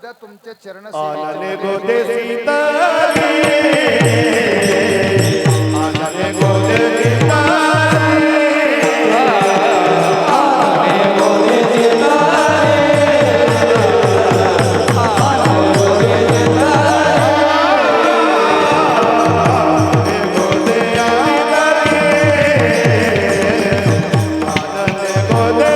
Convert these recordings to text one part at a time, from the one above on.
सध्या तुमच्या चरण आनने गोदे सीतारी आनने गोदे सीतारी आनने गोदे सीतारी आनने गोदे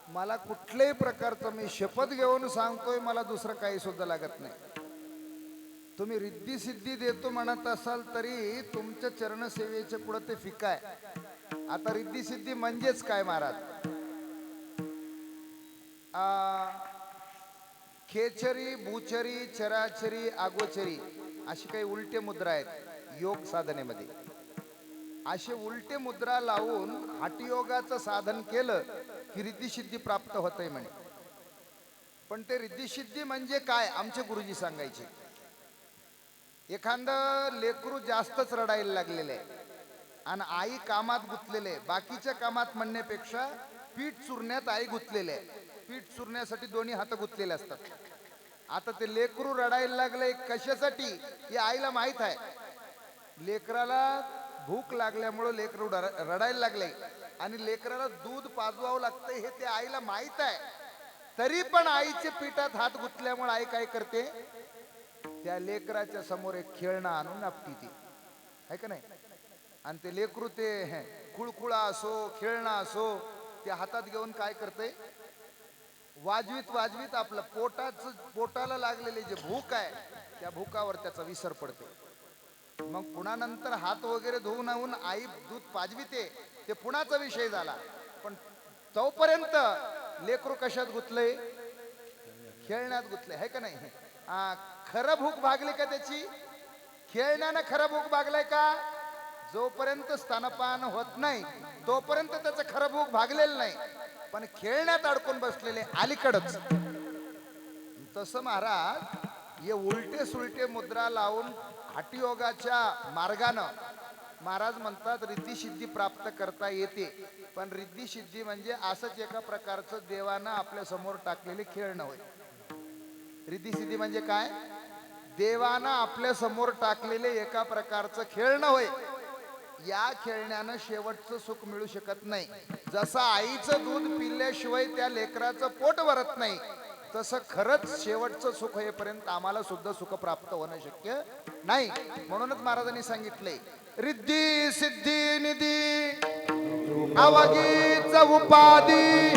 मला कुठल्याही प्रकारचं मी शपथ घेऊन सांगतोय, मला दुसरं काही सुद्धा लागत नाही. तुम्ही रिद्धी सिद्धी देतो म्हणत असाल तरी तुमच्या चरणसेवेच्या पुढे ते फिका आहे. आता रिद्धी सिद्धी म्हणजेच काय महाराज? खेचरी, भूचरी, चराचरी, आगोचरी अशी काही उलटे मुद्रा आहेत योग साधनेमध्ये. असे उलटे मुद्रा लावून हठयोगाचं साधन केलं की रिद्धी सिद्धी प्राप्त होतंय म्हणे. पण ते रिद्धी सिद्धी म्हणजे काय आमचे गुरुजी सांगायचे. एखादं लेकरू जास्तच रडायला लागलेलं आहे आणि आई कामात गुंतलेले, बाकीच्या कामात म्हणण्यापेक्षा पीठ चुरण्यात आई गुंतलेले आहे. पीठ चुरण्यासाठी दोन्ही हात गुंतलेले असतात. आता ते लेकरू रडायला लागले कशासाठी हे आईला माहित आहे. लेकराला भूक लागल्यामुळे लेकरू रडायला लागले आणि लेकराला दूध पाजवावं लागतं हे ते आईला माहित आहे. तरी पण आईच्या पिठात हात गुंतल्यामुळे आई काय करते, त्या लेकराच्या समोर एक खेळणं आणून आपटी ती आहे का नाही. आणि ते लेकरू ते कुळकुळा असो खेळणं असो ते हातात घेऊन काय करते, वाजवीत वाजवीत आपलं पोटाला लागलेले जे भूक आहे त्या भूकावर त्याचा विसर पडतो. मग पुन्हा नंतर हात वगैरे धुवून आणून आई दूध पाजविते, ते पुण्याचा विषय झाला. पण तोपर्यंत लेकरू कशात गुतलंय, खेळण्यात गुतले आहे का नाही. खरं भूक भागली का त्याची, खेळण्यानं खरं भूक भागलाय का. जोपर्यंत स्तनपान होत नाही तोपर्यंत त्याचं खरं भूक भागलेलं नाही, पण खेळण्यात अडकून बसलेले अलीकडच. तसं महाराज हे उलटे सुलटे मुद्रा लावून हठयोगाच्या मार्गानं महाराज म्हणतात रिद्धी सिद्धी प्राप्त करता येते. पण रिद्धी सिद्धी म्हणजे असंच एका प्रकारचं देवानं आपल्या समोर टाकलेले खेळणं होय. रिद्धी सिद्धी म्हणजे काय, देवानं आपल्या समोर टाकलेले एका प्रकारचं खेळणं होय. या खेळण्यानं शेवटचं सुख मिळू शकत नाही. जसं आईचं दूध पिल्याशिवाय त्या लेकराचं पोट भरत नाही, तसं खरंच शेवटचं सुख होईपर्यंत आम्हाला सुद्धा सुख प्राप्त होणं शक्य नाही. म्हणूनच महाराजांनी सांगितलंय रिद्धी सिद्धी निधी अवघीच उपाधी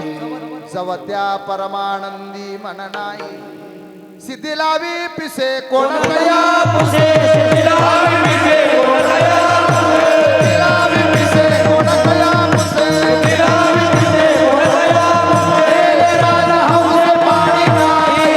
जवत्या परमानंदी मन नाही. सिद्धी लावी पिसे कोण कया पुसे, सिद्धी लावी पिसे कोण कया पुसे, सिद्धी लावी पिसे कोण कया पुसे, सिद्धी लावी पिसे कोण कया पुसे. राजा हौस पाणी नाही,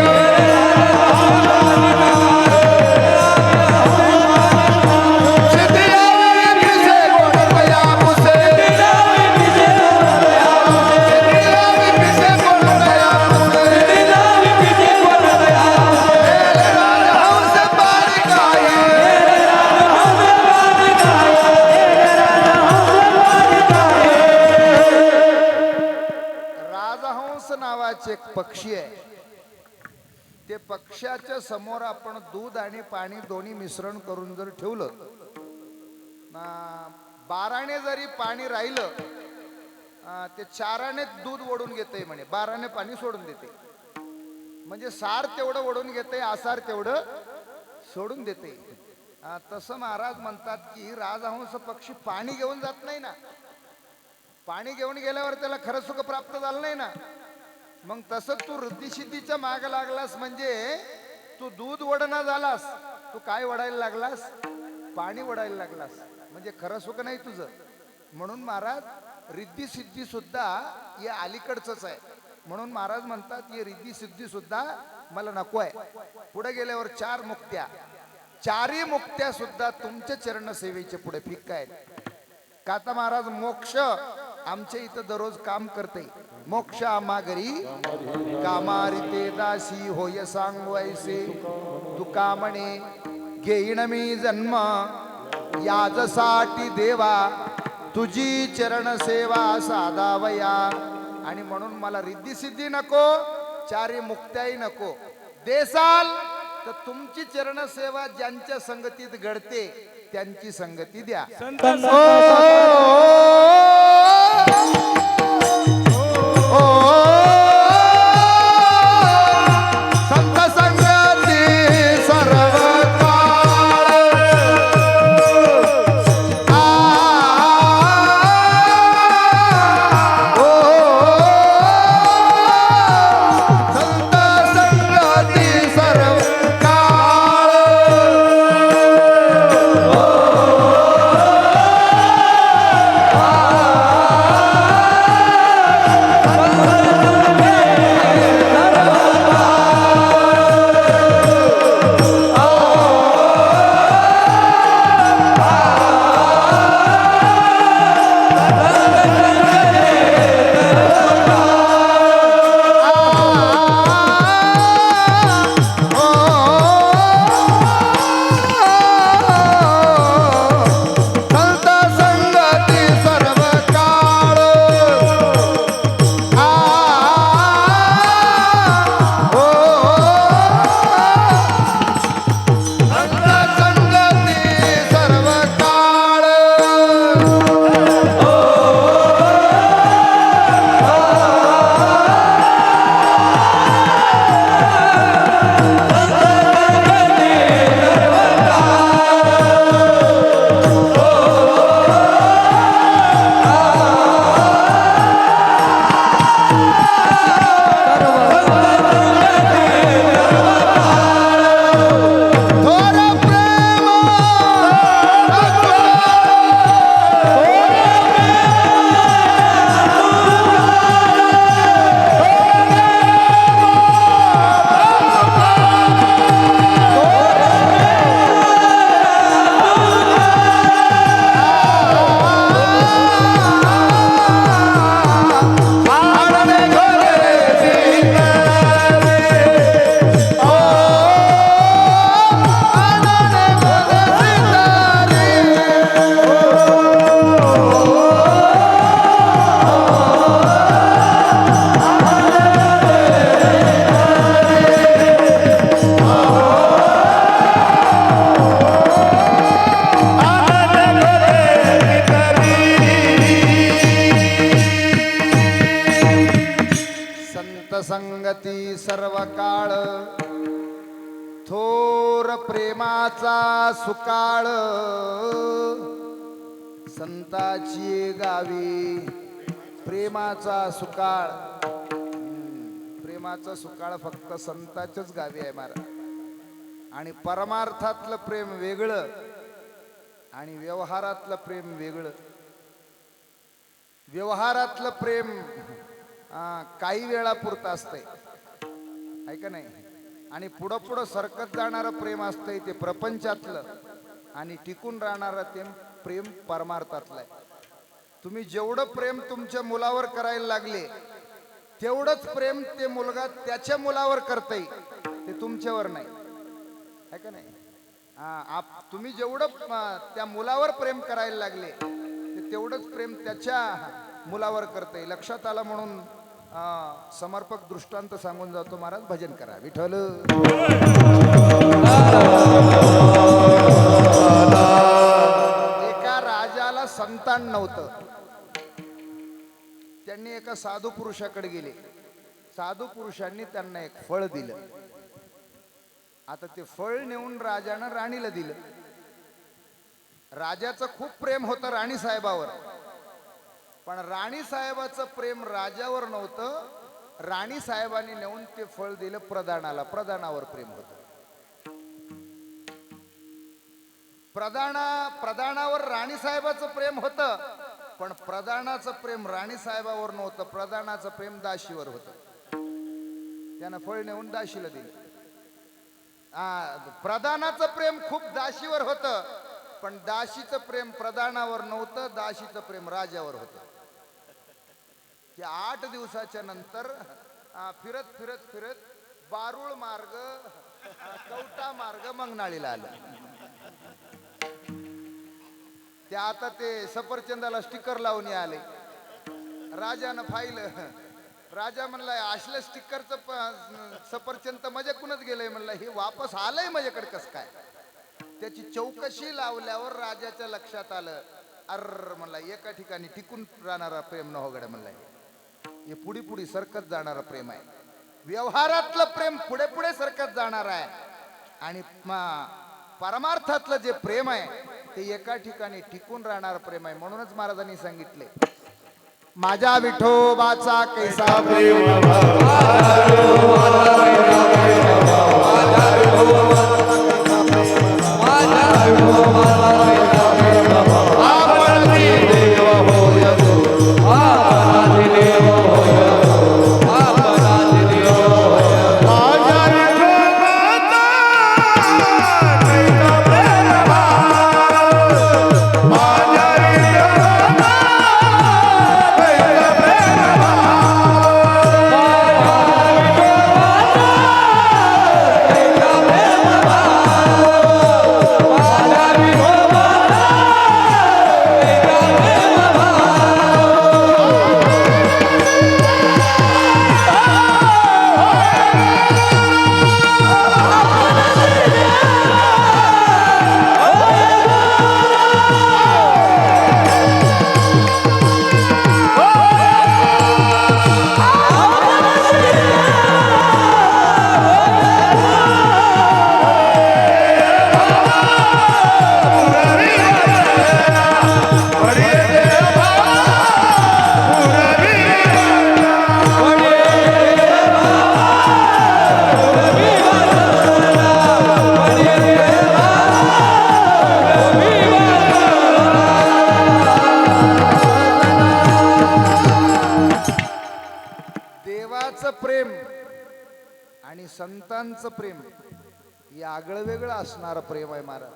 ते पक्ष्याच्या समोर आपण दूध आणि पाणी दोन्ही मिश्रण करून जर ठेवलं, बाराने जरी पाणी राहिलं, ते चाराने दूध ओढून घेते म्हणे, बाराने पाणी सोडून देते. म्हणजे सार तेवढं ओढून घेते, आसार तेवढं सोडून देते. तसं महाराज म्हणतात की राजहंस पक्षी पाणी घेऊन जात नाही ना. पाणी घेऊन गेल्यावर त्याला खरं सुख प्राप्त झालं नाही ना. मग तसं तू रिद्धिसिद्धीच्या माग लागलास म्हणजे तू दूध वडणा झालास, तू काय वडायला लागलास? पाणी वडायला लागलास. म्हणजे खरं सुख नाही तुझं. म्हणून महाराज रिद्धी सिद्धी सुद्धा या अलीकडचंच आहे. म्हणून महाराज म्हणतात ही रिद्धी सिद्धी सुद्धा मला नको आहे. पुढे गेल्यावर चार मुक्त्या, चारी मुक्त्या सुद्धा तुमच्या चरण सेवेचे पुढे फिक्क आहेत. का तर महाराज मोक्ष आमच्या इथं दररोज काम करते. मोक्ष आम्हा घरी कामारिते दासी होय सांगवायचे, तुका म्हणे घेईन मी जन्म याजसाठी देवा, तुझी चरण सेवा साधावया. आणि म्हणून मला रिद्धी सिद्धी नको, चारी मुक्त्याही नको. देसाल तर तुमची चरण सेवा ज्यांच्या संगतीत घडते त्यांची संगती द्या. संत संगती सर्व संगती सर्व काळ, थोर प्रेमाचा सुकाळ, संताची गावी प्रेमाचा सुकाळ. प्रेमाचा सुकाळ फक्त संताच्याच गावी आहे महाराज. आणि परमार्थातलं प्रेम वेगळं आणि व्यवहारातलं प्रेम वेगळं. व्यवहारातलं प्रेम काही वेळापुरतं असतंय, आहे का नाही. आणि पुढं पुढं सरकत जाणारं प्रेम असतंय ते प्रपंचातलं. आणि टिकून राहणारं ते प्रेम परमार्थातलं आहे. तुम्ही जेवढं प्रेम तुमच्या मुलावर करायला लागले तेवढंच प्रेम ते मुलगा त्याच्या मुलावर करतय, ते तुमच्यावर नाही, आहे का नाही. तुम्ही जेवढं त्या मुलावर प्रेम करायला लागले ते तेवढंच प्रेम त्याच्या मुलावर करतय. लक्षात आलं म्हणून समर्पक दृष्टांत सांगून जातो महाराज. भजन करा विठ्ठल. एका राजाला संतान नव्हतं. त्यांनी एका साधू पुरुषाकडे गेले. साधू पुरुषांनी त्यांना एक फळ दिलं. आता ते फळ नेऊन राजानं राणीला दिलं. राजाचं खूप प्रेम होतं राणी साहेबावर, पण राणी साहेबाचं प्रेम राजावर नव्हतं. राणी साहेबांनी नेऊन ते फळ दिलं प्रधानाला. प्रधानावर प्रेम होतं. प्रधानावर राणी साहेबाचं प्रेम होतं, पण प्रधानाचं प्रेम राणी साहेबावर नव्हतं. प्रधानाचं प्रेम दाशीवर होतं. त्यानं फळ नेऊन दाशीला दिलं. प्रधानाचं प्रेम खूप दाशीवर होतं, पण दाशीचं प्रेम प्रधानावर नव्हतं. दाशीचं प्रेम राजावर होतं. की 8 दिवसाच्या नंतर फिरत फिरत फिरत बारुळ मार्ग, कवटा मार्ग मंगनाळीला आलं. ते आता ते सफरचंदाला स्टिकर लावून आले. राजानं पाहिलं. राजा म्हणला असल्या स्टिकरचं सफरचंद माझ्याकडूनच गेलंय. म्हणलं हे वापस आलंय माझ्याकडे कस काय. त्याची चौकशी लावल्यावर राजाच्या लक्षात आलं. अर म्हणला एका ठिकाणी टिकून राहणारा प्रेम न होगड्या. म्हणला हे पुढे पुढे सरकत जाणारा प्रेम आहे. व्यवहारातलं प्रेम पुढे पुढे सरकत जाणार आहे. आणि परमार्थातलं जे प्रेम आहे ते एका ठिकाणी टिकून राहणार प्रेम आहे. म्हणूनच महाराजांनी सांगितले माझ्या विठोबाचा कैसा प्रेम. प्रेम आणि संतांचं प्रेम हे आगळं वेगळं असणारं प्रेम आहे महाराज.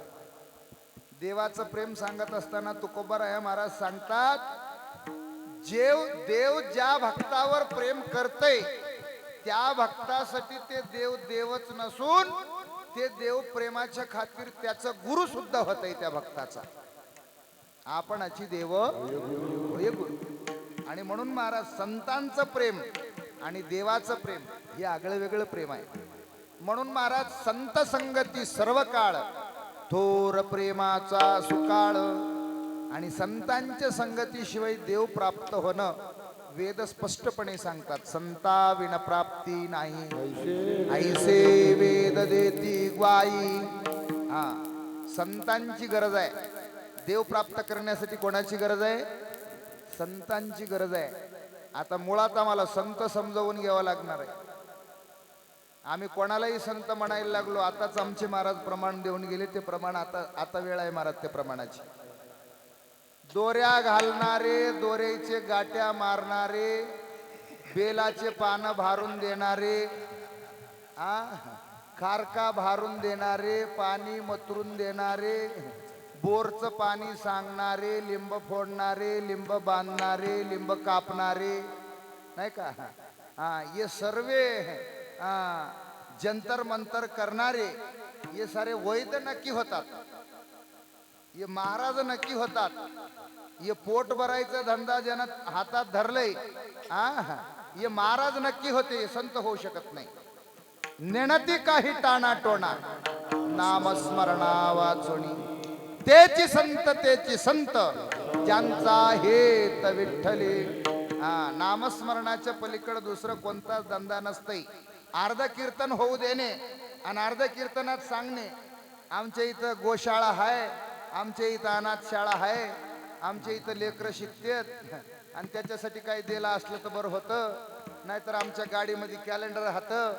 देवाचं प्रेम सांगत असताना तुकोबाराय महाराज सांगतात देव ज्या भक्तावर प्रेम करते त्या भक्तासाठी ते देव देवच नसून ते देव प्रेमाच्या खातीर त्याचं गुरु सुद्धा होतय त्या भक्ताचा. आपणाची देव होय गुरु. आणि म्हणून महाराज संतांचं प्रेम आणि देवाचं प्रेम हे आगळं वेगळं प्रेम आहे. म्हणून महाराज संत संगती सर्व काळ थोर प्रेमाचा सुकाळ. आणि संतांच्या संगतीशिवाय देव प्राप्त होणं वेद स्पष्टपणे सांगतात. संता विण प्राप्ती नाही ऐसे वेद देती ग्वाई. संतांची गरज आहे. देव प्राप्त करण्यासाठी कोणाची गरज आहे? संतांची गरज आहे. आता मुळात आम्हाला संत समजावून घ्यावं लागणार आहे. आम्ही कोणालाही संत म्हणायला लागलो. आताच आमचे महाराज प्रमाण देऊन गेले. ते प्रमाण आता वेळ आहे महाराज ते प्रमाणाची. दोऱ्या घालणारे, दोऱ्याचे गाट्या मारणारे, बेलाचे पानं भारून देणारे, खारका भारून देणारे, पाणी मतरून देणारे, बोरचं पाणी सांगणारे, लिंब फोडणारे, लिंब बांधणारे, लिंब कापणारे, नाही का, ये सर्वे जंतर मंतर करणारे ये सारे वैद नक्की होतात. ये महाराज नक्की होतात. ये पोट भरायचा धंदा ज्यानं हातात धरलंय हे महाराज नक्की होते, हे संत होऊ शकत नाही. नेणती काही टाणा टोणा नामस्मरणा वाचोनी, तेची संत ज्यांचा हेत विठ्ठले. नामस्मरणाच्या पलीकडे दुसरं कोणताच धंदा नसतंय. अर्ध कीर्तन होऊ देणे आणि अर्ध कीर्तनात सांगणे, आमच्या इथं गोशाळा आहे, आमच्या इथं अनाथ शाळा आहे, आमच्या इथं लेकरं शिकतेत आणि त्याच्यासाठी काही दिलं असलं तर बरं होतं. नाहीतर आमच्या गाडीमध्ये कॅलेंडर राहतं,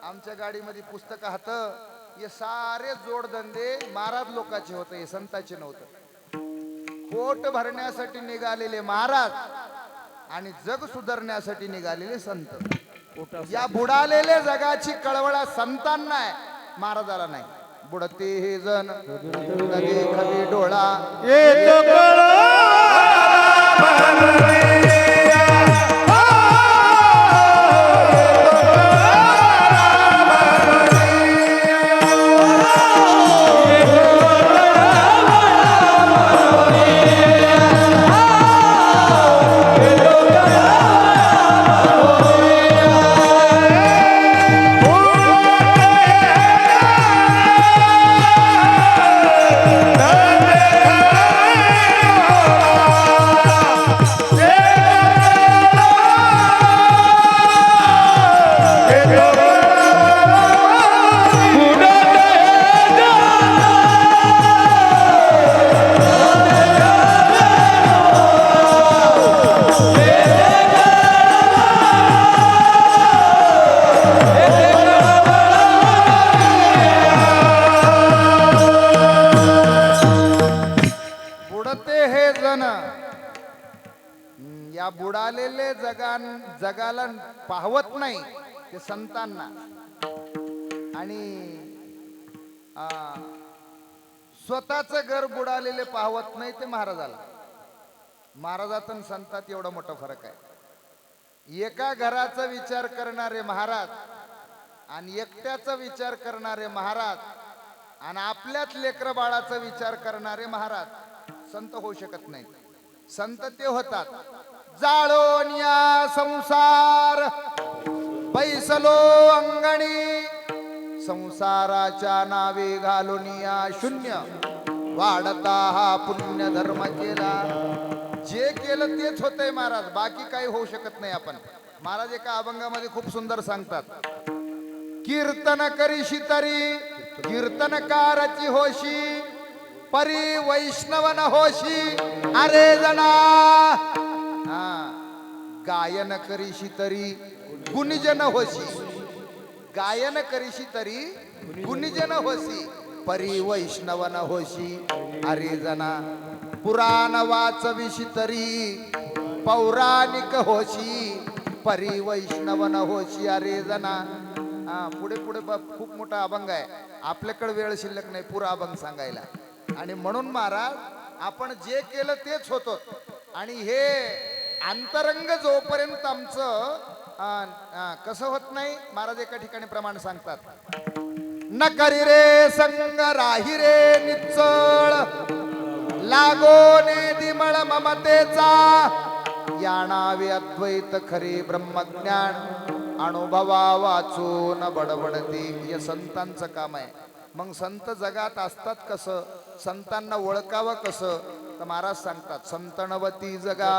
आमच्या गाडीमध्ये पुस्तकं राहतं. हे सारे जोडधंदे महाराज लोकांचे होते, हे संतांचे नव्हतं. पोट भरण्यासाठी निघालेले महाराज आणि जग सुधारण्यासाठी निघालेले संत. या बुडालेल्या जगाची कळवळा संतांना आहे, महाराजाला नाही. बुडते हे जण नदी खवी डोळा येतो कळा या बुडालेले जगाला पाहवत नाही ते संतांना. आणि स्वतःच घर बुडालेले पाहवत नाही ते महाराजाला. महाराजात आणि संतात एवढा मोठा फरक आहे. एका घराचा विचार करणारे महाराज आणि एकट्याचा विचार करणारे महाराज आणि आपल्याच लेकर बाळाचा विचार करणारे महाराज संत होऊ शकत नाही. संत ते होतात जाळोन या संसार बैसलो अंगणी, संसाराच्या नावे घालून या शून्य वाढता हा पुण्य धर्म केला. जे केलं तेच होतंय महाराज, बाकी काही होऊ शकत नाही. आपण महाराज एका अभंगामध्ये खूप सुंदर सांगतात, कीर्तन करीशी तरी कीर्तनकाराची होशी, परी वैष्णवन होशी अरे जना. गायन करीशी तरी गुणीजन होशी, गायन करीशी तरी गुणीजन होशी, परी वैष्णवन होशी अरे जना. पुराण वाचविशी तरी पौराणिक होशी, परी वैष्णवन होशी अरे जना. पुढे पुढे खूप मोठा अभंग आहे, आपल्याकडे वेळ शिल्लक नाही पुरा अभंग सांगायला. आणि म्हणून महाराज आपण जे केलं तेच होतो. आणि हे अंतरंग जोपर्यंत आमचं कसं होत नाही, महाराज एका ठिकाणी प्रमाण सांगतात, न करी रे संग राही रे निच्चळ, लागो ने दिमळ ममतेचा, या नावे अद्वैत खरे ब्रह्मज्ञान, अनुभवा वाचून बडबडते. हे संतांचं काम आहे. मग संत जगात असतात कसं, संतांना ओळखावं कसं, तर महाराज सांगतात, संतनवती जगा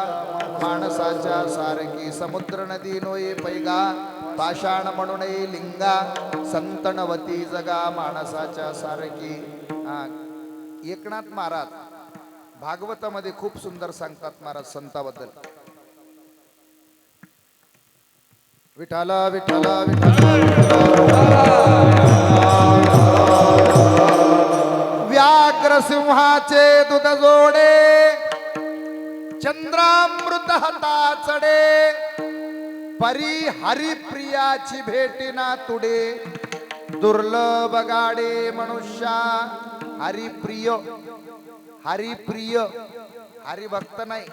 माणसाच्या सारखी, समुद्र नदी नोये पैगा, पाषाण म्हणून लिंगा, संतनवती जगा माणसाच्या सारखी. एकनाथ महाराज भागवतामध्ये खूप सुंदर सांगतात महाराज संताबद्दल. विठ्ठल विठ्ठल व्याघ्र सिंहाचे दूध जोडे, चंद्रामृत हाताचडे, परी हरिप्रियाची भेटीना तुडे, दुर्लभ गाडे मनुष्या हरिप्रिय. हरिप्रिय हरिभक्त नाही,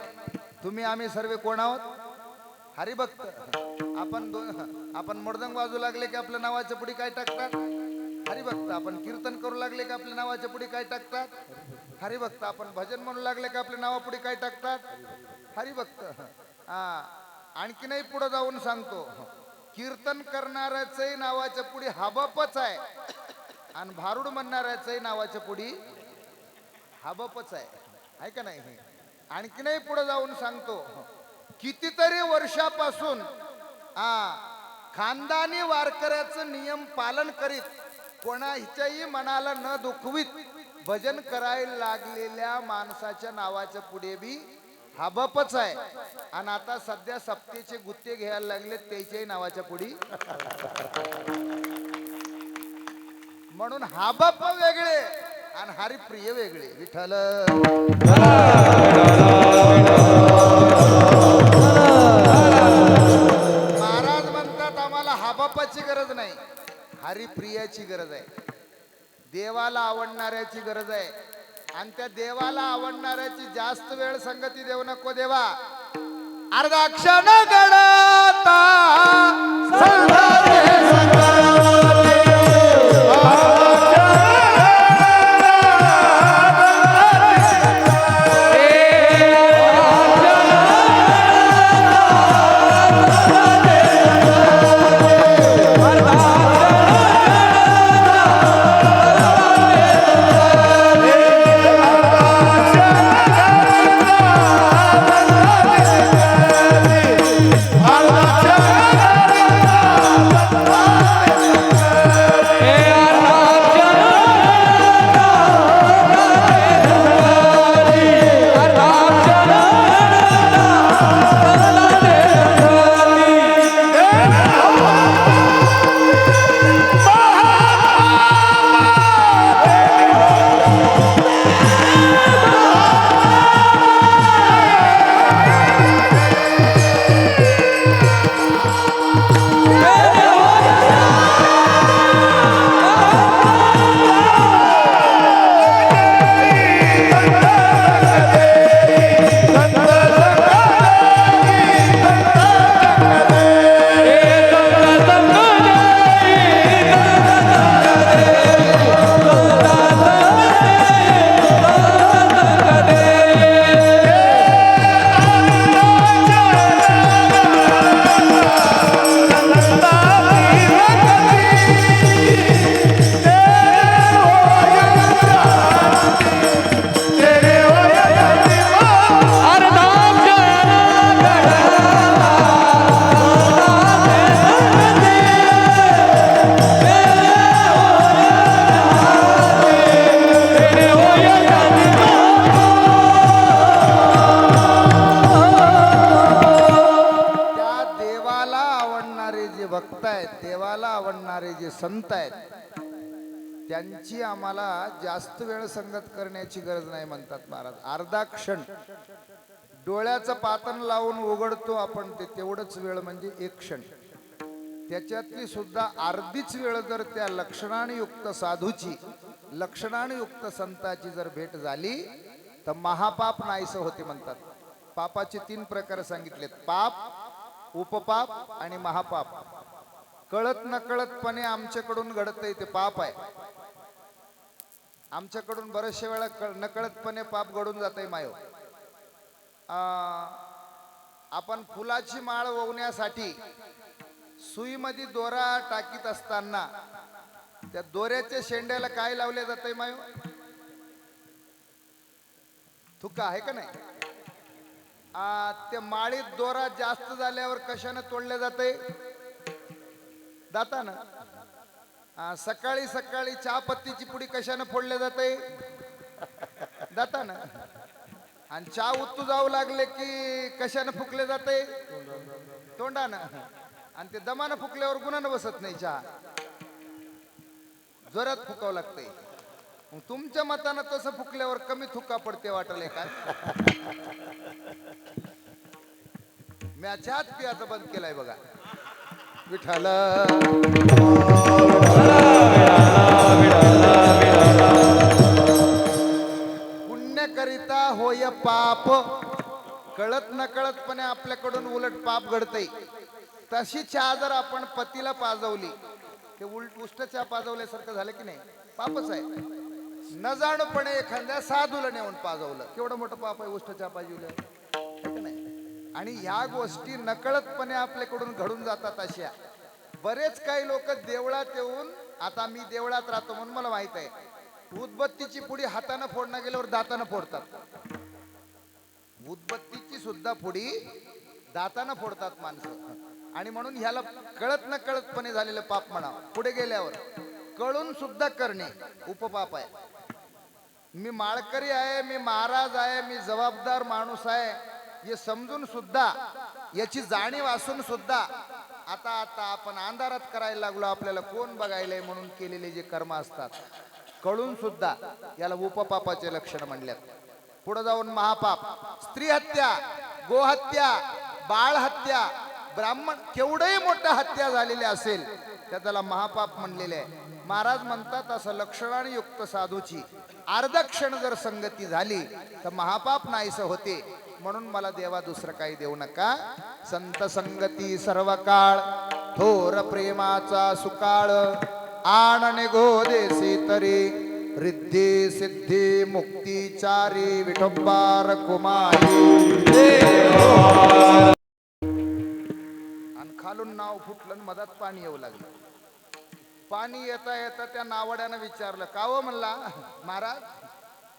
तुम्ही आम्ही सर्व कोण आहोत, हरिभक्त. आपण मृदंग वाजू लागले की आपल्या नावाच्या पुढे काय टाकतात, हरिभक्त. आपण कीर्तन करू लागले की आपल्या नावाच्या पुढे काय टाकतात, हरिभक्त. आपण भजन म्हणू लागले की आपल्या नावापुढे काय टाकतात, हरिभक्त. आणखीनही पुढे जाऊन सांगतो, कीर्तन करणाऱ्याचंही नावाच्या पुढे हबपच आहे आणि भारुड म्हणणाऱ्याचंही नावाच्या पुढे हबपच आहे का नाही. आणखीनही पुढे जाऊन सांगतो, कितीतरी वर्षापासून खानदानी वारकऱ्याचं नियम पालन करीत कोणाच्याही मनाला न दुखवीत भजन करायला लागलेल्या माणसाच्या नावाच्या पुढे बी हबपच आहे. आणि आता सध्या सप्तेचे गुत्ते घ्यायला लागले त्याच्याही नावाच्या पुढे. म्हणून हबप वेगळे आणि हरिप्रिय वेगळे. विठ्ठल महाराज म्हणतात आम्हाला हबपाची गरज नाही, हरिप्रियाची गरज आहे. देवाला आवडणाऱ्याची गरज आहे. आणि त्या देवाला आवडणाऱ्याची जास्त वेळ संगती देऊ नको देवा. अर्धा क्षण गडता संत आहेत त्यांची आम्हाला जास्त वेळ संगत करण्याची गरज नाही म्हणतात महाराज. अर्धा क्षण डोळ्याचं पातन लावून उघडतो आपण ते तेवढंच वेळ म्हणजे एक क्षण. त्याच्यातली सुद्धा अर्धीच वेळ जर त्या लक्षणाने युक्त साधूची लक्षणाने युक्त संताची जर भेट झाली तर महापाप नाहीसं होते म्हणतात. पापाचे 3 प्रकार सांगितलेत, पाप, उपपाप आणि महापाप. कळत नकळतपणे आमच्याकडून घडतंय ते पाप आहे. आमच्याकडून बरेचशे वेळा नकळतपणे पाप घडून जातंय मायो. आपण फुलाची माळ ववण्यासाठी सुईमध्ये दोरा टाकीत असताना त्या दोऱ्याच्या शेंड्याला काय लावले जातंय मायो? थुका आहे का नाही? त्या माळीत दोरा जास्त झाल्यावर कशाने तोडले जाते? दातानं. सकाळी सकाळी चहा पत्तीची पुडी कशाने फोडले जाते? दातानं. आणि चहा उतू जाऊ लागले की कशाने फुकले जाते? तोंडानं. आणि ते दमानं फुकल्यावर गुणानं बसत नाही चहा, जोरात फुकावं लागतंय. तुमच्या मतानं तसं फुकल्यावर कमी थुका पडते वाटले काय? मी चहाच पियाचं बंद केलाय बघा. विठ्ठल पुण्य करिता होय पाप. कळत नकळतपणे आपल्याकडून उलट पाप घडतंय. तशी चहा जर आपण पतीला पाजवली ते उष्ट चहा पाजवल्यासारखं झालं की नाही? पापच आहे. न जाणूपणे एखाद्या साधूला नेऊन पाजवलं, केवढं मोठं पाप आहे उष्ट चहा पाजवलं. आणि ह्या गोष्टी नकळतपणे आपल्याकडून घडून जातात. अशा बरेच काही लोक देवळात येऊन, आता मी देवळात राहतो म्हणून मला माहित आहे, उदबत्तीची पुडी हाताने फोडणं गेल्यावर दातानं फोडतात. उदबत्तीची सुद्धा पुडी दातानं फोडतात माणसं. आणि म्हणून ह्याला कळत न कळतपणे झालेलं पाप म्हणा. पुढे गेल्यावर कळून सुद्धा करणे उपपाप आहे. मी माळकरी आहे, मी महाराज आहे, मी जबाबदार माणूस आहे हे समजून सुद्धा, याची जाणीव असून सुद्धा आता आपण अंधारात करायला लागलो. आपल्याला कोण बघायलंय म्हणून केलेले जे कर्म असतात, कळून सुद्धा याला उपपापाचे लक्षण म्हणल्यात. पुढे जाऊन महापाप, स्त्री हत्या, गोहत्या, बाळ हत्या, ब्राह्मण केवढंही मोठा हत्या झालेली असेल त्याला महापाप म्हणलेले आहे. महाराज म्हणतात असं लक्षणाने युक्त साधूची अर्धा क्षण जर संगती झाली तर महापाप नाहीसं होते. म्हणून मला देवा दुसरं काही देऊ नका. संत संगती सर्व काळ, थोर प्रेमाचा सुकाळ, आण निघो देसी तरी, रिद्धी सिद्धी मुक्ती चारी, विठोबार कुमारी. आणि खालून नाव फुटलं आणि मधात पाणी येऊ लागलं. पाणी येता येता त्या नावड्यानं विचारलं, का हो म्हणला महाराज,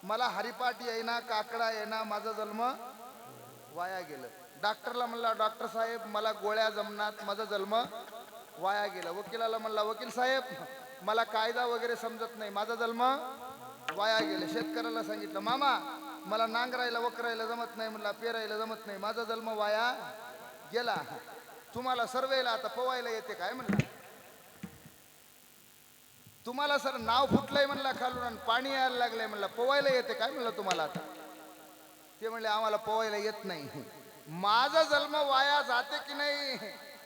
मला हरिपाठ येईना, काकडा येईना, माझा जन्म वाया गेलं. डॉक्टरला म्हणला, डॉक्टर साहेब मला गोळ्या जमनात, माझा जन्म वाया गेला. वकिलाला म्हणला, वकील साहेब मला कायदा वगैरे समजत नाही, माझा जन्म वाया गेला. शेतकऱ्याला सांगितलं, मामा मला नांगरायला वकरायला जमत नाही, म्हणला पेरायला जमत नाही, माझा जन्म वाया गेला. तुम्हाला सर्वेला आता पोवायला येते काय म्हणला? तुम्हाला सर नाव फुटलंय म्हणला खालून आणि पाणी यायला लागलंय म्हणला, पोवायला येते काय म्हणलं तुम्हाला आता? ते म्हणले, आम्हाला पोवायला येत नाही. माझा जन्म वाया जाते की नाही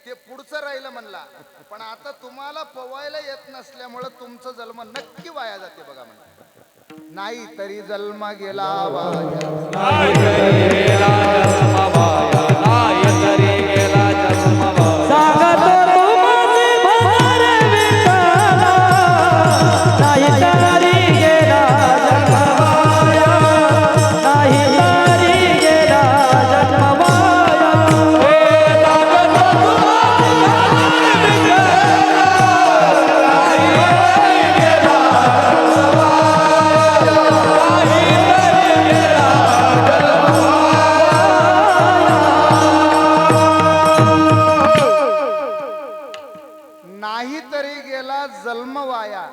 ते पुढचं राहिलं म्हणला, पण आता तुम्हाला पोवायला येत नसल्यामुळं तुमचं जन्म नक्की वाया जाते बघा म्हणला. नाही तरी जन्म गेला वाया, नाही तरी गेला जन्म वाया, नाही तरी गेला जन्म वाया. सांगतो तुमचे भजन विठ्ठला, नाही तरी गेला जन्म वाया, नाही तरी गेला जन्म वाया. हे सांगतो तुमचे भजन विठ्ठला, नाही तरी गेला जन्म वाया, नाही तरी गेला जन्म नाही तरी गेला जन्म वाया.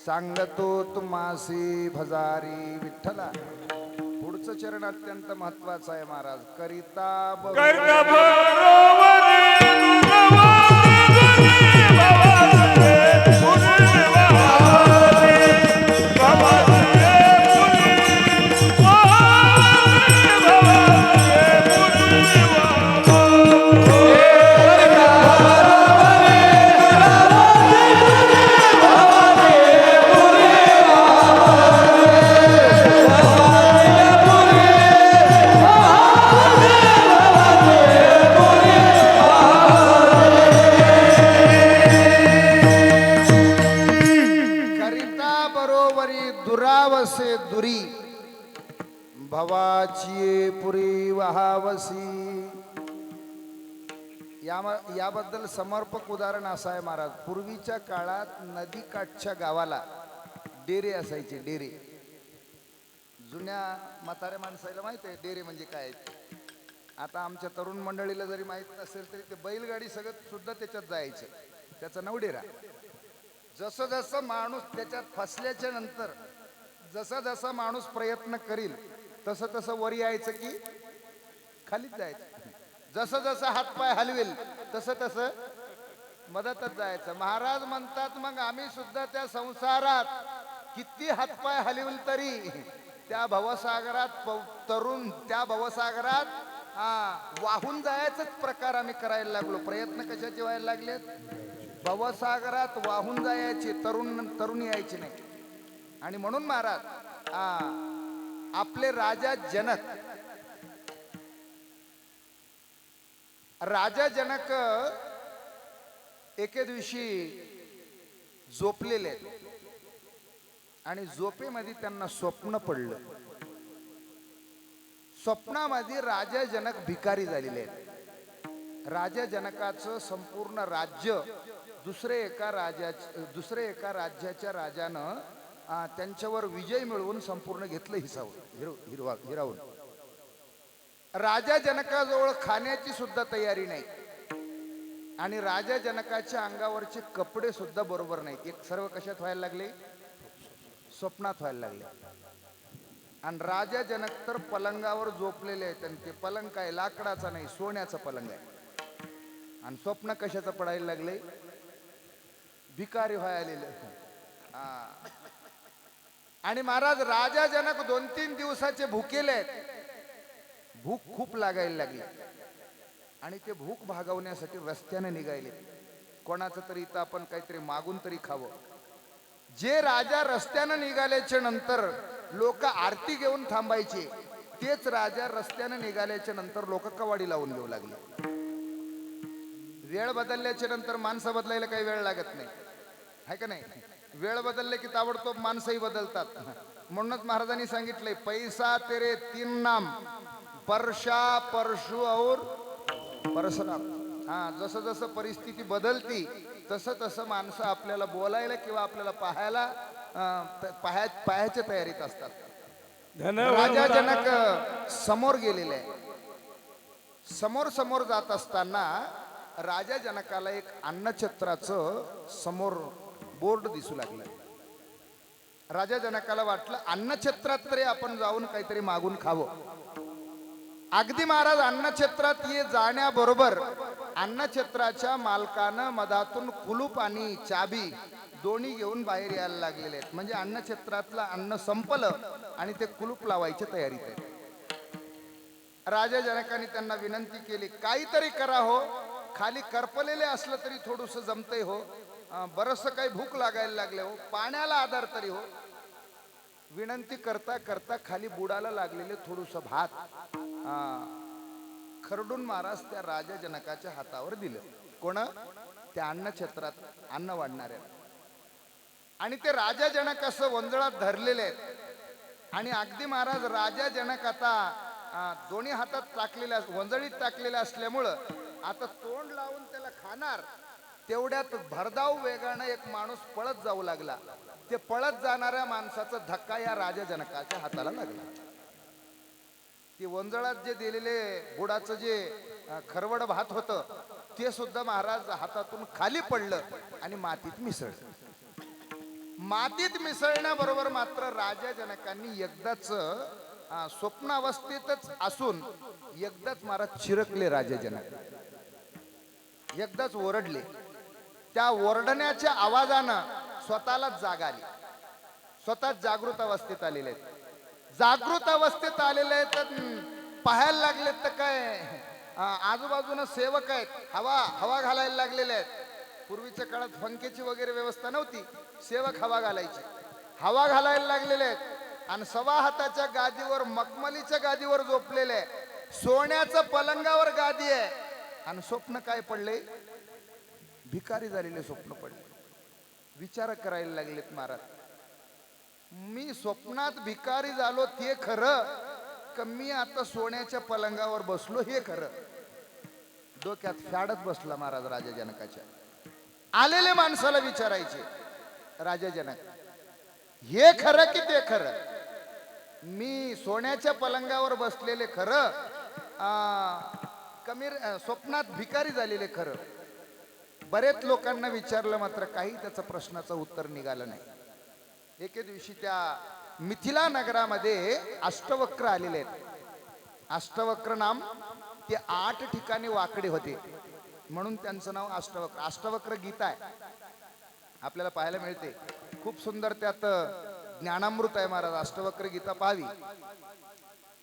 सांगतो तुम्हासी भजारी विठ्ठला. पुढचं चरण अत्यंत महत्वाचं आहे महाराज. करिता कर्ता बरोबरी तुझवादी बाबाचे पुरी वाहते, बाबाचे पुरी वाहते, बाबाचे पुरी वाहते. करिता बरोबरी दुरावसे दुरी, भवाची पुरी वहावसी. याबद्दल समर्पक उदाहरण असं आहे महाराज. पूर्वीच्या काळात नदीकाठच्या गावाला डेरे असायचे. डेरे जुन्या म्हाताऱ्या माणसाला माहित आहे डेरे म्हणजे काय आहे. आता आमच्या तरुण मंडळीला जरी माहित नसेल तरी ते बैलगाडी सगळं सुद्धा त्याच्यात जायचं, त्याचा नाव डेरा. जसं जसं माणूस त्याच्यात फसल्याच्या नंतर जसं जसं माणूस प्रयत्न करील तसं तसं वर यायचं की खालीच जायचं. जसं जसं हातपाय हलवेल तसं तसं मदतच जायचं. महाराज म्हणतात, मग आम्ही सुद्धा त्या संसारात किती हातपाय हलवेल तरी त्या भवसागरात तरुण त्या भवसागरात वाहून जायचंच प्रकार आम्ही करायला लागलो. प्रयत्न कशाचे व्हायला लागलेत? भवसागरात वाहून जायचे, तरुण यायचे नाही. आणि म्हणून महाराज आपले राजा जनक एके दिवशी झोपलेले आणि झोपेमध्ये त्यांना स्वप्न पडलं. स्वप्नामध्ये राजा जनक भिकारी झालेले आहेत. राजा जनकाचं संपूर्ण राज्य दुसरे एका राज्याच्या राजानं त्यांच्यावर विजय मिळवून संपूर्ण घेतलं हिरावून. राजा जनकाजवळ खाण्याची सुद्धा तयारी नाही आणि राजा जनकाच्या अंगावरचे कपडे सुद्धा बरोबर नाहीत. एक सर्व कशात व्हायला लागले? स्वप्नात व्हायला लागले. आणि राजा जनक तर पलंगावर झोपलेले आहेत आणि ते पलंग काय लाकडाचा नाही, सोन्याचं पलंग आहे. आणि स्वप्न कशाचं पडायला लागले? भिकारी व्हायला. आणि महाराज राजा जनक 2-3 दिवसाचे भुकेले आहेत. भूक खूप लागायला लागली आणि ते भूक भागवण्यासाठी रस्त्याने निघाले. कोणाचं तरी इथं आपण काहीतरी मागून तरी खावं. जे राजा रस्त्यानं निघाल्याच्या नंतर लोक आरती घेऊन थांबायचे, तेच राजा रस्त्यानं निघाल्याच्या नंतर लोक कवाडी लावून घेऊ लागले. वेळ बदलल्याच्या नंतर माणसं बदलायला काही वेळ लागत नाही, आहे का नाही? वेळ बदलले की ताबडतोब माणसंही बदलतात. म्हणूनच महाराजांनी सांगितलंय, पैसा तेरे 3 नाम, परशा, परशु और परशुराम. जसं जसं परिस्थिती बदलती तसं तसं माणसं आपल्याला बोलायला किंवा आपल्याला पाहायच्या तयारीत असतात. राजा जनक समोर गेलेले आहे. समोर जात असताना राजा जनकाला एक अन्नछत्राचं समोर बोर्ड दिसू लागलं. राजा जनकाला वाटलं अन्नछत्रात तरी आपण जाऊन काहीतरी मागून खावं. अगदी महाराज अन्नछत्रात जाण्याबरोबर अन्नछत्राच्या मालकानं मधातून कुलूप आणि चाबी दोन्ही घेऊन बाहेर यायला लागलेले आहेत. म्हणजे अन्नछत्रातलं अन्न संपलं आणि ते कुलूप लावायच्या तयारीत आहे. राजा जनकाने त्यांना विनंती केली, काहीतरी करा हो, खाली करपलेले असलं तरी थोडंसं जमतंय हो, बरंचसं काही भूक लागायला लागले हो, पाण्याला आधार तरी हो. विनंती करता करता खाली बुडाला लागलेले थोडंसं भात खरडून महाराज त्या राजा जनकाच्या हातावर दिलं. कोण? त्या अन्नछत्रात अन्न वाढणाऱ्या. आणि ते राजा जनक असं वंजळात धरलेले आहेत. आणि अगदी महाराज राजा जनक आता दोन्ही हातात टाकलेल्या वंजळीत टाकलेल्या असल्यामुळं आता तोंड लावून त्याला खाणार, तेवढ्यात भरधाव वेगानं एक माणूस पळत जाऊ लागला. ते पळत जाणाऱ्या माणसाचा धक्का या राजा जनकाच्या हाताला लागला. ते वंजळात जे दिलेले बुडाचं जे खरवड भात होतं ते सुद्धा महाराज हातातून खाली पडलं आणि मातीत मिसळलं. मातीत मिसळण्याबरोबर मात्र राजा जनकांनी एकदाच स्वप्नावस्थेतच असून एकदाच महाराज चिरकले. राजा जनक एकदाच ओरडले. त्या ओरडण्याच्या आवाजानं स्वतःलाच जाग आली. स्वतः जागृत अवस्थेत आलेले आहेत. जागृत अवस्थेत आलेले आहेत तर पाहायला लागलेत तर काय आजूबाजूनं सेवक आहेत, हवा घालायला लागलेले आहेत. पूर्वीच्या काळात पंख्याची वगैरे व्यवस्था नव्हती, सेवक हवा घालायची. हवा घालायला लागलेले आहेत आणि 1.25 हाताच्या गादीवर मखमलीच्या गादीवर झोपलेले आहे. सोन्याचं पलंगावर गादी आहे आणि स्वप्न काय पडले? भिकारी झालेले स्वप्न पडले. विचार करायला लागलेत महाराज, मी स्वप्नात भिकारी झालो ते खरं का मी आता सोन्याच्या पलंगावर बसलो हे खरं? डोक्यात फॅडच बसला महाराज राजा जनकाच्या. आलेले माणसाला विचारायचे, राजा जनक हे खरं की ते खरं? मी सोन्याच्या पलंगावर बसलेले खरं कमी स्वप्नात भिकारी झालेले खरं? बरेच लोकांना विचारलं मात्र काही त्याचा प्रश्नाचं उत्तर निघालं नाही. एके दिवशी त्या मिथिला नगरामध्ये अष्टवक्र आलेले आहेत. अष्टवक्र नाम ते 8 ठिकाणी वाकडे होते म्हणून त्यांचं नाव अष्टवक्र. अष्टवक्र गीता आहे आपल्याला पाहायला मिळते, खूप सुंदर. त्यात ज्ञानामृत आहे महाराज. अष्टवक्र गीता पाहावी.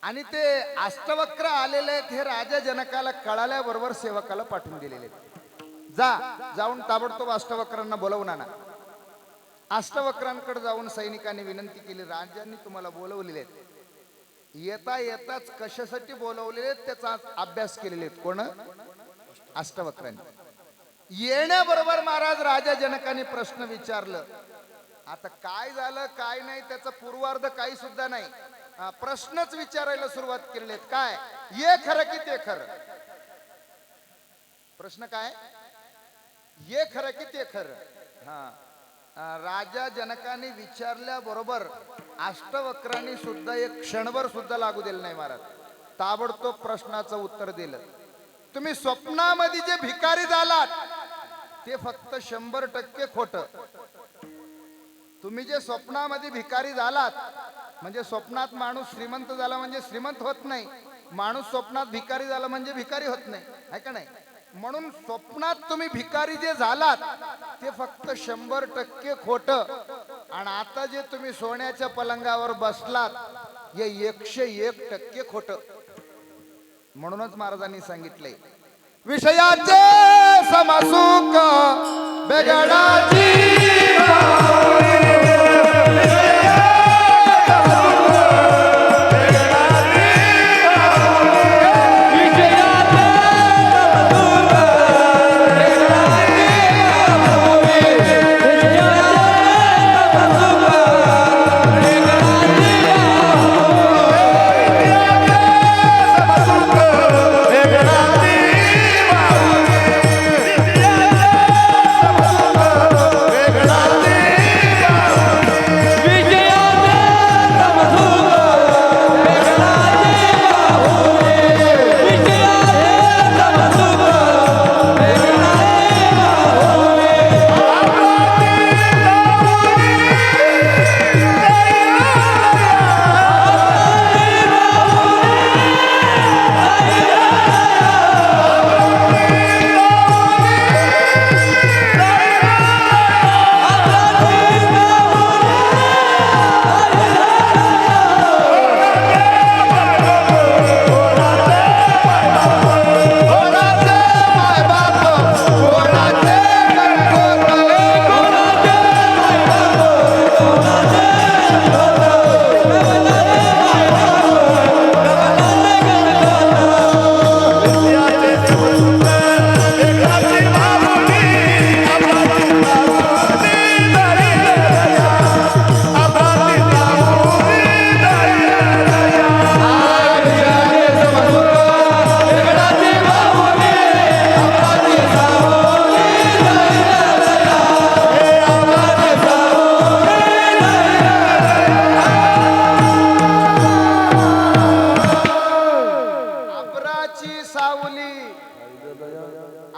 आणि ते अष्टवक्र आलेले आहेत हे राजा जनकाला कळाल्याबरोबर सेवकाला पाठवून दिलेले आहेत. जाऊन ताबडतोब अष्टवक्रांना बोलवून आणा. अष्टवक्रांकडे जाऊन सैनिकांनी विनंती केली, राजांनी तुम्हाला बोलवलेले आहेत. येता येताच कशासाठी बोलवलेले त्याचा अभ्यास केलेले आहेत. कोण? अष्टवक्रांनी. येण्याबरोबर महाराज राजा जनकाने प्रश्न विचारलं. आता काय झालं काय नाही त्याचा पूर्वार्ध काही सुद्धा नाही. प्रश्नच विचारायला सुरुवात केलेले आहेत. काय ये खरं की ते खरं? प्रश्न काय? ये खरं की ते खरं? हा, राजा जनकाने विचारल्याबरोबर अष्टवक्रांनी सुद्धा एक क्षणभर सुद्धा लागू दिलं नाही महाराज. ताबडतोब प्रश्नाचं उत्तर दिलं. तुम्ही स्वप्नामध्ये जे भिकारी झालात ते फक्त 100% खोटं. तुम्ही जे स्वप्नामध्ये भिकारी झालात म्हणजे स्वप्नात माणूस श्रीमंत झाला म्हणजे श्रीमंत होत नाही. माणूस स्वप्नात भिकारी झाला म्हणजे भिकारी होत नाही, आहे का नाही? म्हणून स्वप्नात तुम्ही भिकारी जे झालात ते फक्त 100% खोटं. आणि आता जे तुम्ही सोन्याच्या पलंगावर बसलात हे 101% खोटं. म्हणूनच महाराजांनी सांगितले विषयाचे समसुख बेगडाची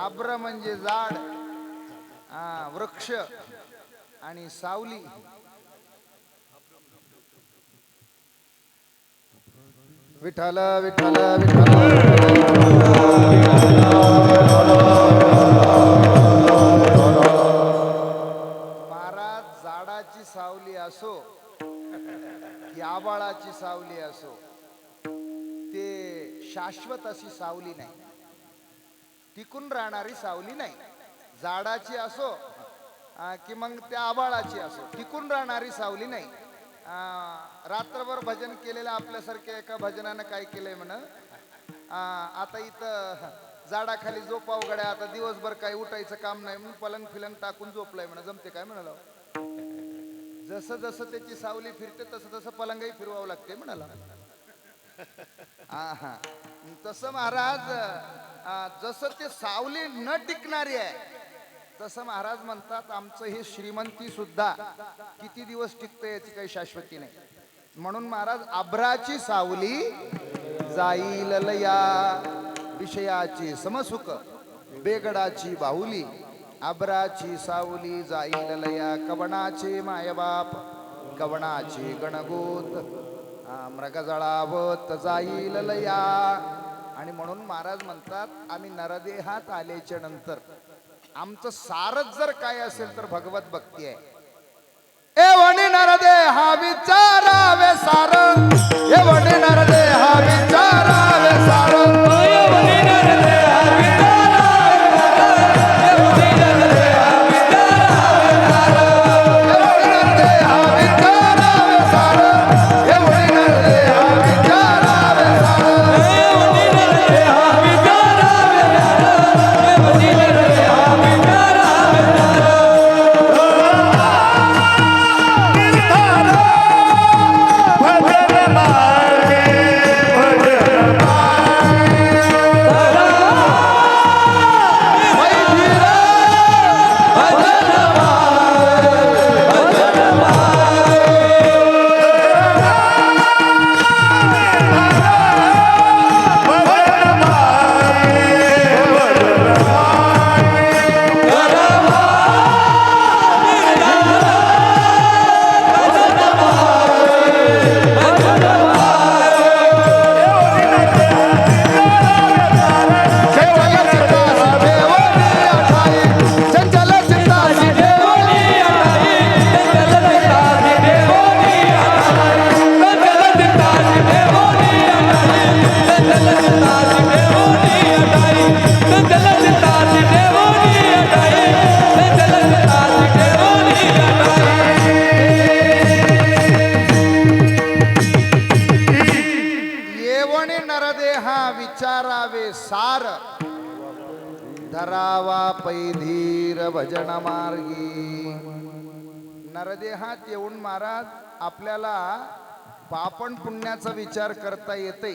आब्र म्हणजे झाड, वृक्ष आणि सावली. विठ्ठल विठ्ठल विठ्ठल महाराज झाडाची सावली असो की आबाळाची सावली असो ते शाश्वत अशी सावली नाही, टिकून राहणारी सावली नाही. झाडाची असो की मग त्या आबाळाची असो टिकून राहणारी सावली नाही. रात्रभर भजन केलेलं आपल्यासारख्या एका भजनानं काय केलंय म्हण, आता इथं झाडाखाली झोपाव गड्या, आता दिवसभर काही उठायचं काम नाही म्हणून पलंग फिलंग टाकून झोपलाय म्हण. जमते काय म्हणाला? जसं जसं त्याची सावली फिरते तसं तसं पलंगही फिरवावं लागते म्हणाला. हा, तसं महाराज जसं ते सावली न टिकणारी आहे तसं महाराज म्हणतात आमचं हे श्रीमंती सुद्धा किती दिवस टिकते याची काही शाश्वती नाही. म्हणून महाराज आभ्राची सावली जाईल लया विषयाची समसुख बेगडाची बाहुली. आभ्राची सावली जाईल लया कवणाचे मायबाप कवणाचे गणगोत मृगजळावत जाईल लया. आणि म्हणून महाराज म्हणतात आम्ही नरदेहात आल्याच्या नंतर आमचं सारच जर काय असेल तर भगवत भक्ती आहे. एवढी नरदेहा विचारावे सार, एवढी नरदेहा विचारावे सार, एवढी नरदेहा विचारावे सार, एवढी नरदेहा विचारावे सार, एवढी नरदेहा विचारावे सार, एवढी नरदेहा विचारावे सार, एवढी नरदेहा विचारावे सार. नरदेहा विचारावे सार, धरावा पैधीर भजन मार्गी. नरदेहात येऊन महाराज आपल्याला पापण पुण्याचा विचार करता येते,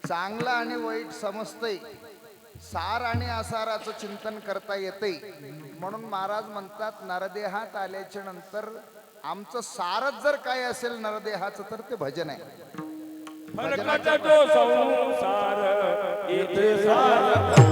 चांगलं आणि वाईट समजतंय, सार आणि असाराचं चिंतन करता येते. म्हणून महाराज म्हणतात नरदेहात आल्याच्या नंतर आमचं सारच जर काय असेल नरदेहाचं तर ते भजन आहे. फरकत तो संसार इथे सार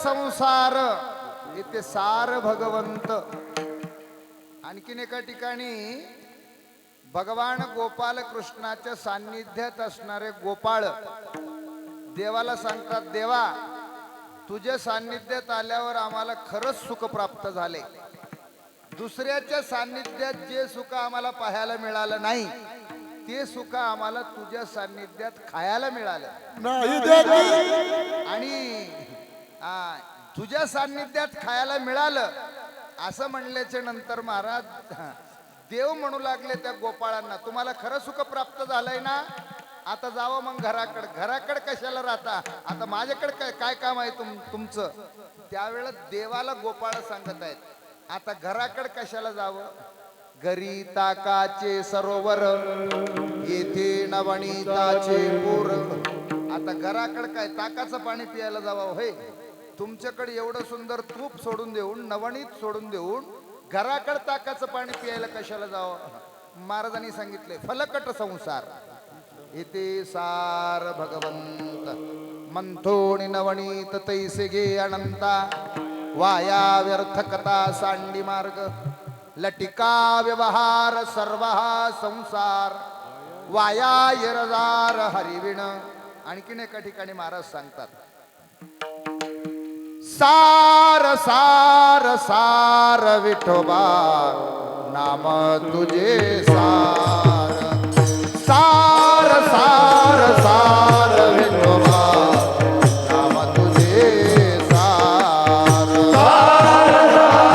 संसार इथे सार भगवंत. आणखीन एका ठिकाणी भगवान गोपाल कृष्णाच्या सान्निध्यात असणारे गोपाळ देवाला सांगतात, देवा तुझ्या सान्निध्यात आल्यावर आम्हाला खरंच सुख प्राप्त झाले. दुसऱ्याच्या सान्निध्यात जे सुख आम्हाला पाहायला मिळालं नाही ते सुख आम्हाला तुझ्या सान्निध्यात खायला मिळालं. आणि तुझ्या सान्निध्यात खायला मिळालं असं म्हणल्याच्या नंतर महाराज देव म्हणू लागले त्या गोपाळांना, तुम्हाला खरं सुख प्राप्त झालंय ना, आता जावं मग घराकडे. घराकडे कशाला राहता, आता माझ्याकडे काय काम आहे तुमचं. त्यावेळेस देवाला गोपाळ सांगत आहेत, आता घराकडे कशाला जावं, घरी ताकाचे सरोवर येथे नवनीताचे पूर. आता घराकडे काय ताकाचं पाणी प्यायला जावं होय, तुमच्याकडे एवढं सुंदर तूप सोडून देऊन नवनीत सोडून देऊन घराकडे ताकाचं पाणी प्यायला कशाला जावं. महाराजांनी सांगितले फलकट संसार इथे सार भगवंत, मंथोणी नवनीत तैसे गे अनंता, वाया व्यर्थ कथा सांडी मार्ग, लटिका व्यवहार सर्व संसार, वाया यरदार हरिविण. आणखीन एका ठिकाणी महाराज सांगतात, सार सार सार विठोबा नाम तुझे सार, सार सार सार विठोबा नाम तुझे सार, सार सार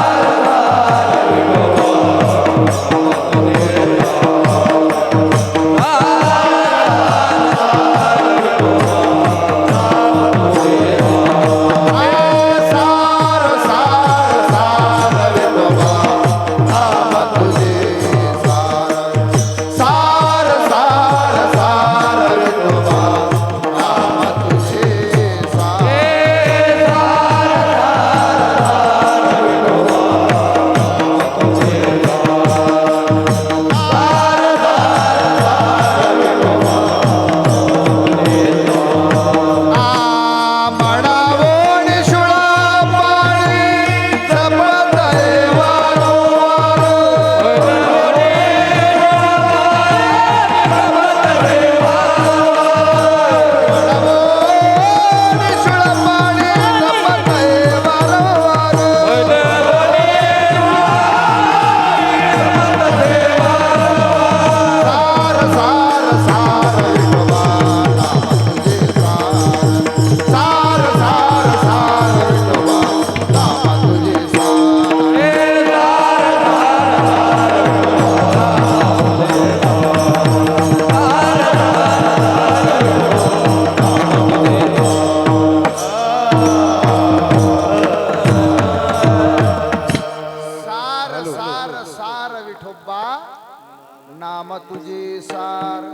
नाम तुझे सार.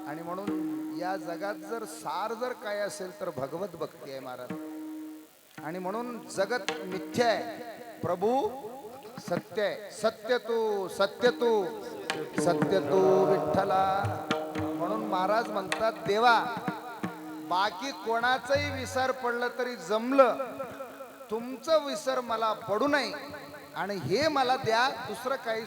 आणि म्हणून या जगात जर सार जर काय असेल तर भगवत भक्ती आहे महाराज. आणि म्हणून जगत मिथ्या आहे, प्रभू सत्य आहे, सत्य तू सत्य तू सत्य तू विठ्ठला. म्हणून महाराज म्हणतात देवा बाकी कोणाचंही विसर पडलं तरी जमलं, तुमचं विसर मला पडू नये आणि हे मला द्या, दुसरं काही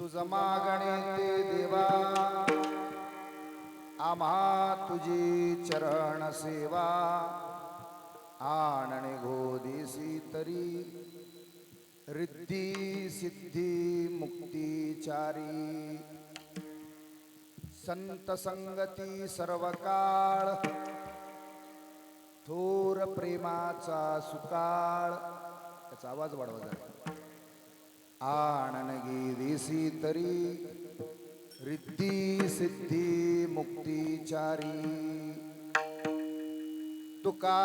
तुझ मागणे ते देवा आम्हा तुझी चरण सेवा आणणे घोदिसी तरी रिद्धी सिद्धी मुक्तिचारी संत संगती सर्व काळ थोर प्रेमाचा सुकाळ त्याचा आवाज वाढवा जरा आणनगी दिसी तरी रिद्धी सिद्धी मुक्तिचारी तुका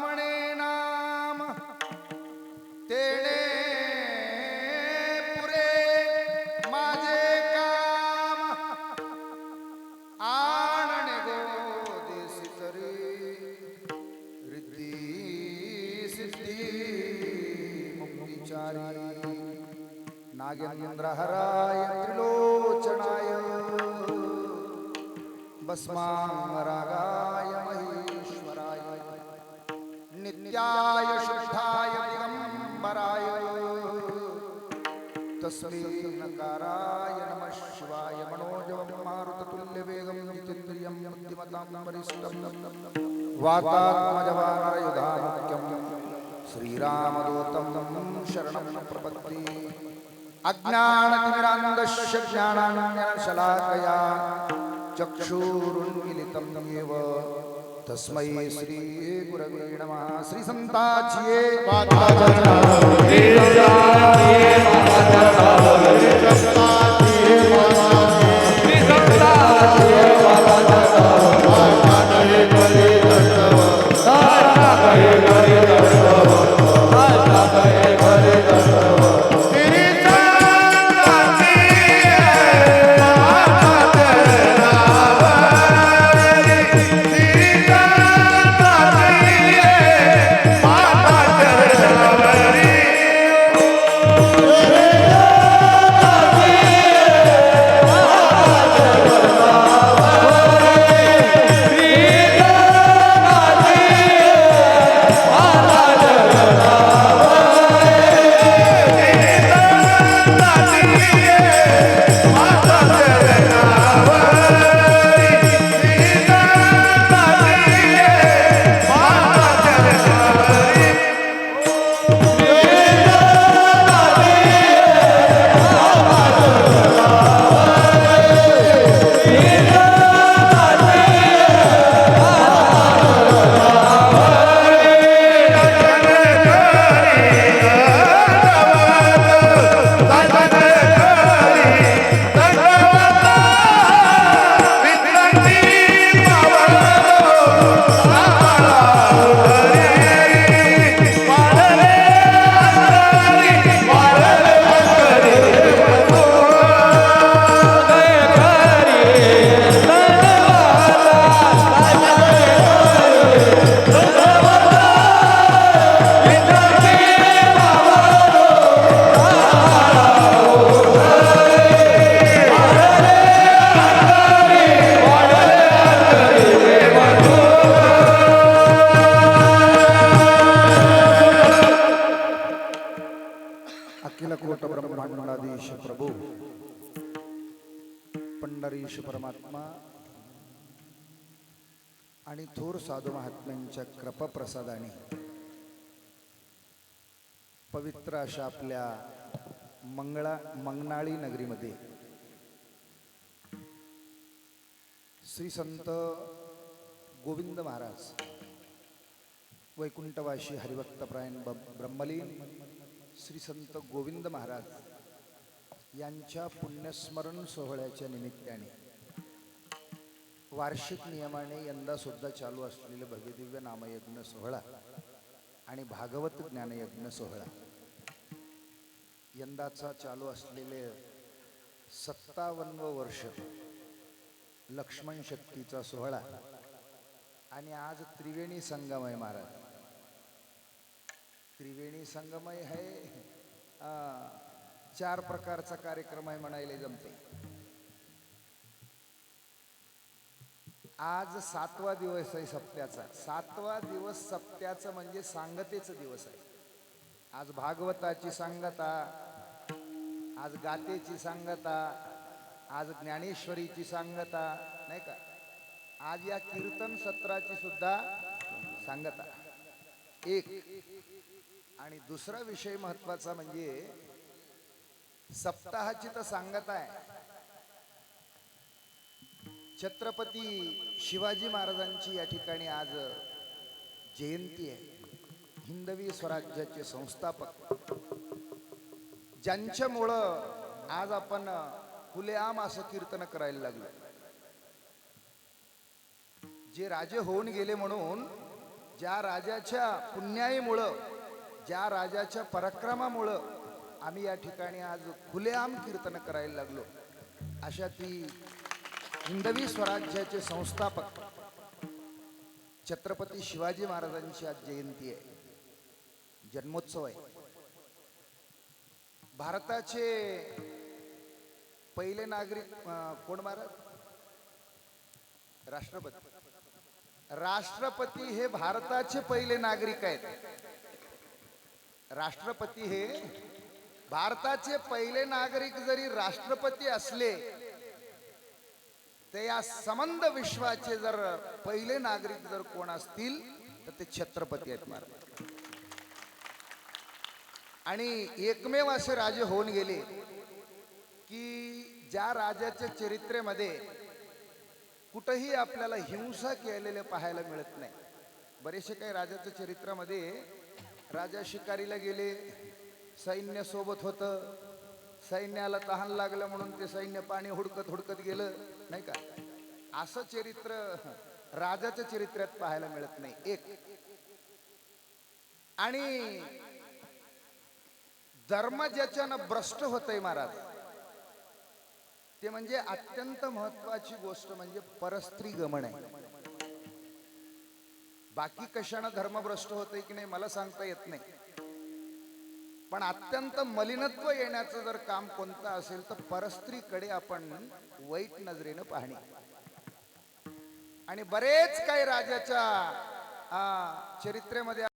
म्हणे नाम तेणे पुरे माझे काम आणणे गो देसी तरी रिद्धी सिद्धी मुक्तिचारी नागेंद्र हराय त्रिलोचनाय भस्मांगरागाय महेश्वराय नित्याय शुद्धाय दिगंबराय तस्मै नकाराय नमः शिवाय मनोजवं मारुततुल्यवेगं जितेन्द्रियं बुद्धिमतां वरिष्ठं वातात्मजवानरयुधामुख्यं श्रीरामदूतं शरणं प्रपद्ये अज्ञानतिमिरान्धस्य ज्ञानाञ्जनशलाकया चक्षुरुन्मीलितं येव तस्मै श्री गुरवे नमः श्री संताचिये अखिल कोट ब्रह्मांडाधीश प्रभू पंढरीश परमात्मा आणि थोर साधू महात्म्यांच्या कृपाप्रसादाने पवित्र अशा आपल्या मंगनाळी नगरीमध्ये श्री संत गोविंद महाराज वैकुंठवासी हरिभक्तपरायण ब्रह्मलीन श्री संत गोविंद महाराज यांच्या पुण्यस्मरण सोहळ्याच्या निमित्ताने वार्षिक नियमाने यंदा सुद्धा चालू असलेले भव्यदिव्य नामयज्ञ सोहळा आणि भागवत ज्ञानयज्ञ सोहळा यंदाचा चालू असलेले 57 वर्ष लक्ष्मण शक्तीचा सोहळा आणि आज त्रिवेणी संगमय महाराज त्रिवेणी संगमय है 4 प्रकारचा कार्यक्रम आहे म्हणायला जमते. आज 7वा दिवस आहे सप्त्याचा. 7वा दिवस सप्त्याचा म्हणजे सांगतेचा दिवस आहे. आज भागवताची सांगता, आज गातेची सांगता, आज ज्ञानेश्वरीची सांगता, नाही का? आज या कीर्तन सत्राची सुद्धा सांगता. एक आणि दुसरा विषय महत्वाचा म्हणजे सप्ताहाची तर सांगता आहे. छत्रपती शिवाजी महाराजांची या ठिकाणी आज जयंती आहे. हिंदवी स्वराज्याचे संस्थापक, ज्यांच्यामुळं आज आपण खुलेआम असं कीर्तन करायला लागलो. जे राजे होऊन गेले म्हणून, ज्या राजाच्या पुण्याईमुळं, ज्या राजाच्या पराक्रमामुळं आम्ही या ठिकाणी आज खुलेआम कीर्तन करायला लागलो, अशा ती हिंदवी स्वराज्याचे संस्थापक छत्रपती शिवाजी महाराजांची आज जयंती आहे, जन्मोत्सव आहे. भारताचे पहिले नागरिक कोण महाराज? राष्ट्रपती. राष्ट्रपती हे भारताचे पहिले नागरिक आहेत. राष्ट्रपती हे भारताचे पहिले नागरिक जरी राष्ट्रपती असले, ते या समंद विश्वाचे जर पहिले नागरिक जर कोण असतील तर ते छत्रपती आहेत महाराज. आणि एकमेव असे राजे होऊन गेले की ज्या राजाच्या चरित्रेमध्ये कुठेही आपल्याला हिंसा केलेले पाहायला मिळत नाही. बरेचसे काही राजाच्या चरित्रामध्ये राजा शिकारीला गेले, सैन्य सोबत होतं, सैन्याला तहान लागलं म्हणून ते सैन्य पाणी हुडकत हुडकत गेलं, नाही का? असं चरित्र राजाच्या चरित्रात पाहायला मिळत नाही. एक आणि धर्म ज्याच्यानं भ्रष्ट होतंय महाराज, ते म्हणजे अत्यंत महत्वाची गोष्ट म्हणजे परस्त्री गमन आहे. बाकी कशानं धर्मभ्रष्ट होतंय की नाही मला सांगता येत नाही, पण अत्यंत मलिनत्व येण्याचं जर काम कोणतं असेल तर परस्त्रीकडे आपण वाईट नजरेनं पाहणे. आणि बरेच काही राजाच्या चरित्रेमध्ये